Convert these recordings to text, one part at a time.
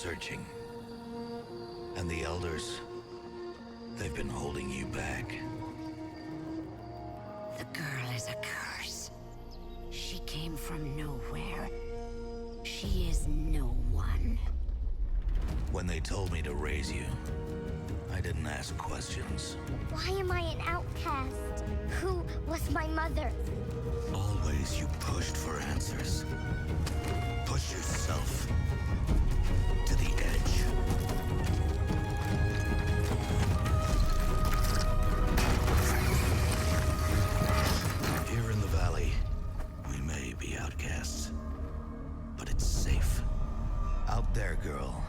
searching. And the elders, they've been holding you back. The girl is a curse. She came from nowhere. She is no one. When they told me to raise you, I didn't ask questions. Why am I an outcast? Who was my mother? Always you pushed for answers. Push yourself to the edge. Here in the valley, we may be outcasts, but it's safe. Out there, girl,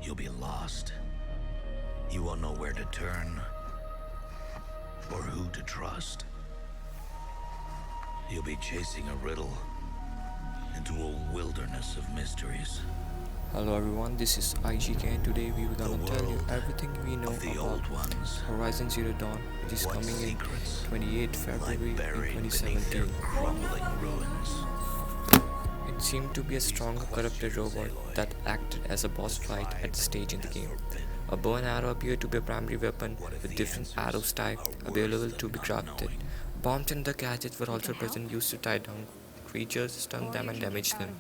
you'll be lost. You won't know where to turn or who to trust. You'll be chasing a riddle into a wilderness of mysteries. Hello everyone, this is IGK and today we will gonna tell you everything we know about Horizon Zero Dawn, which is coming in 28 February in 2017. Crumbling ruins. It seemed to be a strong corrupted robot that acted as a boss fight at the stage in the game. A bow and arrow appeared to be a primary weapon with different arrows type available to be crafted. Bombs and the gadgets were also present, used to tie down creatures, stun them and damage them.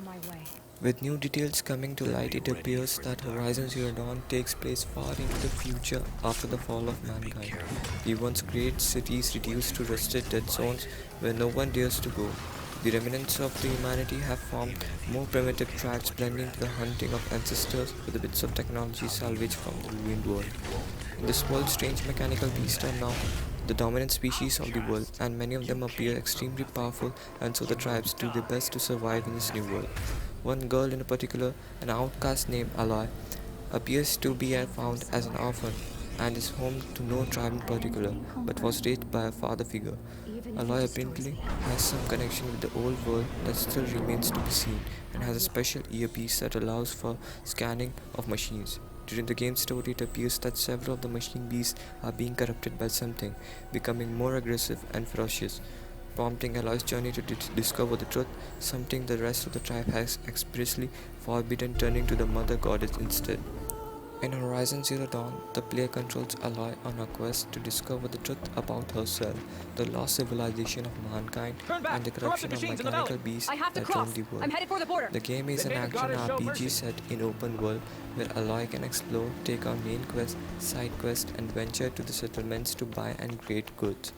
With new details coming to light, it appears that Horizon Zero Dawn takes place far into the future after the fall of mankind. The once great cities reduced to rusted dead zones where no one dares to go. The remnants of the humanity have formed more primitive tribes, blending the hunting of ancestors with the bits of technology salvaged from the ruined world. In this world, strange mechanical beasts are now the dominant species of the world, and many of them appear extremely powerful, and so the tribes do their best to survive in this new world. One girl in particular, an outcast named Aloy, appears to be found as an orphan and is home to no tribe in particular, but was raised by a father figure. Aloy apparently has some connection with the old world that still remains to be seen, and has a special earpiece that allows for scanning of machines. During the game story, it appears that several of the machine beasts are being corrupted by something, becoming more aggressive and ferocious, prompting Aloy's journey to discover the truth, something the rest of the tribe has expressly forbidden, turning to the Mother Goddess instead. In Horizon Zero Dawn, the player controls Aloy on a quest to discover the truth about herself, the lost civilization of mankind, and the corruption of mechanical beasts that roam the world. The game is an action RPG set in open world, where Aloy can explore, take on main quests, side quests, and venture to the settlements to buy and trade goods.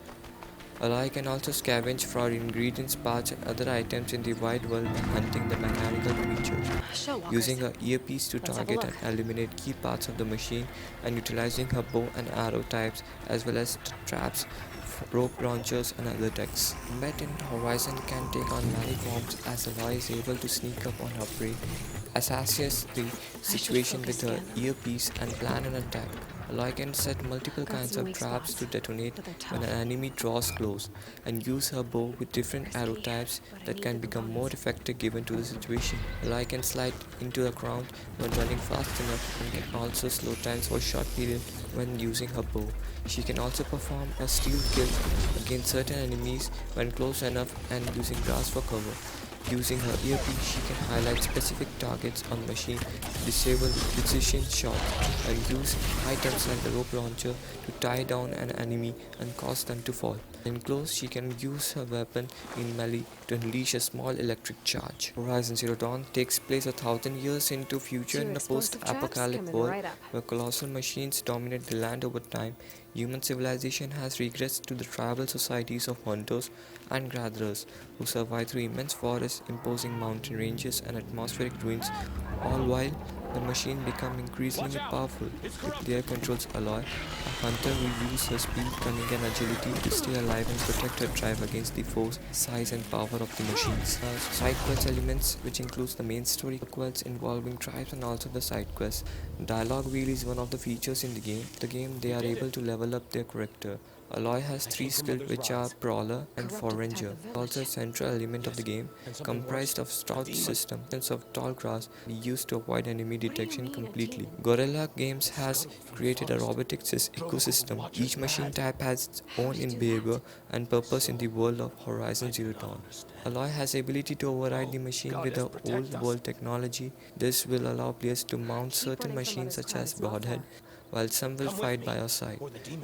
Aloy can also scavenge for ingredients, parts, and other items in the wide world by hunting the mechanical creatures, using her earpiece to target and eliminate key parts of the machine, and utilizing her bow and arrow types as well as traps, rope launchers, and other techs. Met in Horizon can take on many forms, as Aloy is able to sneak up on her prey, assess the situation with her earpiece, and plan an attack. Aloy can set multiple kinds of traps to detonate when an enemy draws close, and use her bow with different arrow types that can become more effective given to the situation. Aloy can slide into the ground when running fast enough, and can also slow times for a short period when using her bow. She can also perform a steal kill against certain enemies when close enough and using grass for cover. Using her earpiece, she can highlight specific targets on the machine, disable precision shots, and use items like the rope launcher to tie down an enemy and cause them to fall. In close, she can use her weapon in melee to unleash a small electric charge. Horizon Zero Dawn takes place 1,000 years into future in a post-apocalyptic world where colossal machines dominate the land over time. Human civilization has regressed to the tribal societies of hunters and gatherers who survive through immense forests, imposing mountain ranges, and atmospheric ruins, all while the machine become increasingly powerful. The player controls Aloy, a hunter who uses her speed, cunning, and agility to stay alive and protect her tribe against the force, size, and power of the machines. Side quest elements, which includes the main story quests involving tribes and also the side quests. Dialogue wheel is one of the features in the game. They are able to level up their character. Aloy has three skills which are Brawler and Forager. Also a central element of the game, comprised of stout systems of tall grass used to avoid enemy detection completely. Guerrilla Games has created a robotics ecosystem. Each machine type has its own in behavior and purpose in the world of Horizon Zero Dawn. Aloy has the ability to override the machine with the old world technology. This will allow players to mount certain machines such as Broadhead, while some will fight by your side.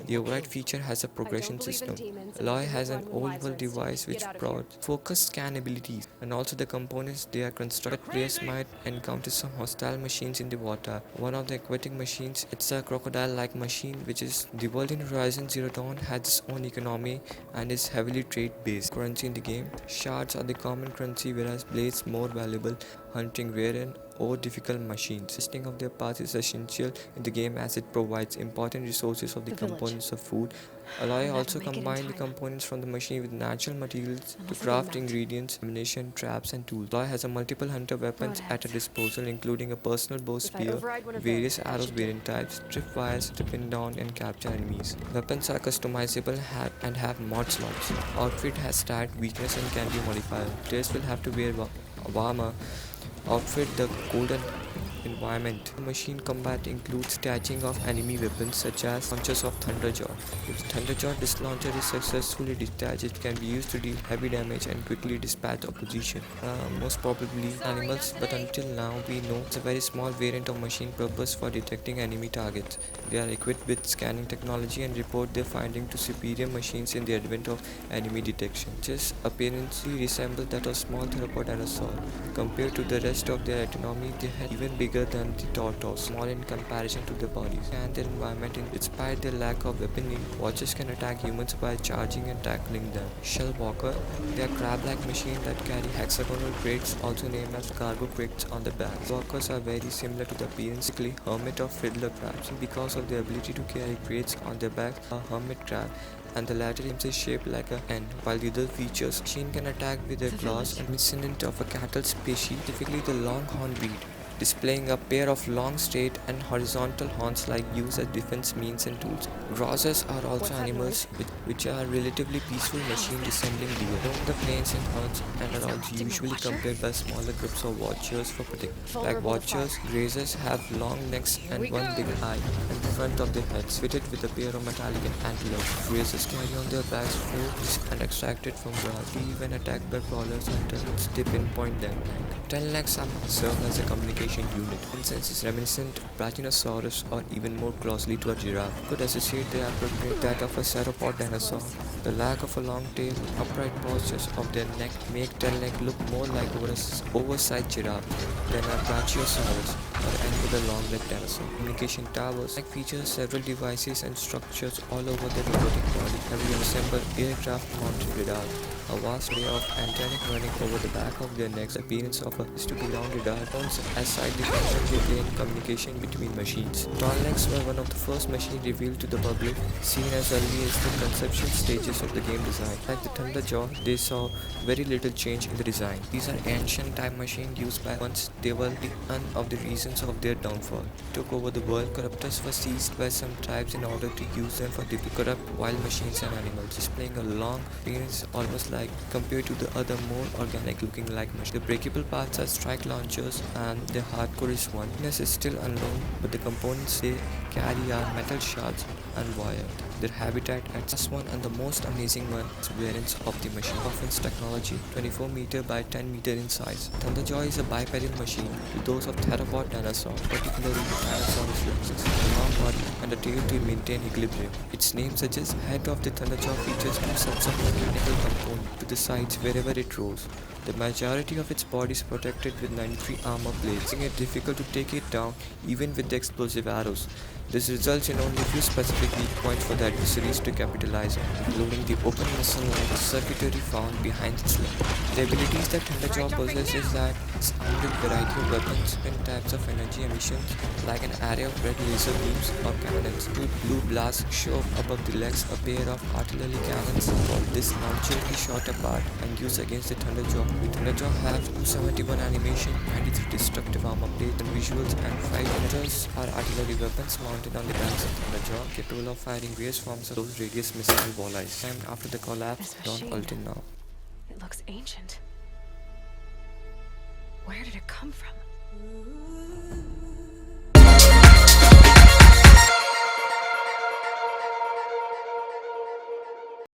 The override feature has a progression system. Aloy has an old world device which provides focus scan abilities and also the components they are constructed. Players might encounter some hostile machines in the water. One of the aquatic machines, it's a crocodile-like machine which is the world in Horizon Zero Dawn has its own economy and is heavily trade-based. Currency in the game, shards are the common currency whereas blades more valuable, hunting rare and or difficult machines. Testing of their parts is essential in the game as it provides important resources of the components of food. Aloy also combine the components from the machine with natural materials to craft ingredients, ammunition, traps and tools. Aloy has a multiple hunter weapons at her disposal including a personal bow spear, various arrows variant types, tripwires to pin down and capture enemies. Weapons are customizable and have mod slots. Outfit has stat, weakness and can be modified. Players will have to wear armor outfit the cold environment. Machine combat includes detaching of enemy weapons such as launchers of Thunderjaw. If Thunderjaw dislauncher is successfully detached, it can be used to deal heavy damage and quickly dispatch opposition. Most probably animals, but until now we know it's a very small variant of machine purpose for detecting enemy targets. They are equipped with scanning technology and report their findings to superior machines in the advent of enemy detection. Just apparently resemble that of small theropod dinosaur. Compared to the rest of their autonomy, they had even bigger than the tortoise, small in comparison to their bodies and their environment. Despite their lack of weaponry, watchers can attack humans by charging and tackling them. Shell Walker, they are crab-like machines that carry hexagonal crates, also named as cargo crates, on their backs. Walkers are very similar to the appearance hermit or fiddler crabs because of their ability to carry crates on their backs. A hermit crab and the latter is shaped like an N, while the other features machine can attack with their claws and descendant of a cattle species, typically the longhorn breed, displaying a pair of long straight and horizontal horns like used as defense means and tools. Grousers are also animals which are relatively peaceful machine resembling deer. Roam the plains in herds and are also usually compared by smaller groups of watchers for protection. Like watchers, grazers have long necks and one big eye in front of their heads, fitted with a pair of metallic antlers. Grazers carry on their backs food and extracted from grass. When attacked by crawlers and turtles, they pinpoint them. Tailnecks serve as a communication unit. In sense is reminiscent of Brachiosaurus or even more closely to a giraffe. Could associate the appropriate that of a sauropod dinosaur. The lack of a long tail, upright postures of their neck make tailneck look more like an oversized giraffe than a Brachiosaurus or any other long-legged dinosaur. Communication towers feature several devices and structures all over the robotic body, having resemble aircraft-mounted radar. A vast array of antennae running over the back of their necks. The appearance of a long radar phones aside the function they play in communication between machines. Tallnecks were one of the first machines revealed to the public, seen as early as the conceptual stages of the game design. Like the Thunderjaw, they saw very little change in the design. These are ancient time machines used by once they were one of the reasons of their downfall. Took over the world, corruptors were seized by some tribes in order to use them for corrupt wild machines and animals, displaying a long appearance almost like compared to the other more organic looking like machines. The breakable parts are strike launchers and the hardcore is one. Weakness is still unknown, but the components they carry are metal shards and wire. Their habitat at last one and the most amazing one is variants of the machine. Offense technology, 24 meter by 10 meter in size. Thunderjaw is a bipedal machine to those of theropod dinosaur, particularly Tyrannosaurus rex, a long body and a tail to maintain equilibrium. Its name suggests head of the Thunderjaw features two sets of mechanical components to the sides wherever it rolls. The majority of its body is protected with 93 armor plates, making it difficult to take it down even with the explosive arrows. This results in only a few specific weak points for the adversaries to capitalize on, including the open muscle-like circuitry found behind its leg. The abilities that Thunderjaw possesses is that it's armed with variety of weapons and types of energy emissions, like an array of red laser beams or cannons. Two blue blasts show above the legs a pair of artillery cannons. This launcher is shot apart and used against the Thunderjaw The Thunderjaw have 271 animation, 93 destructive armor plate and visuals, and 5 Thunderjaws are artillery weapons mounted on the backs of Thunderjaw, capable of firing various forms of close radius missile walleyes. And after the collapse, This Dawn machine. ulted now. It looks ancient. Where did it come from?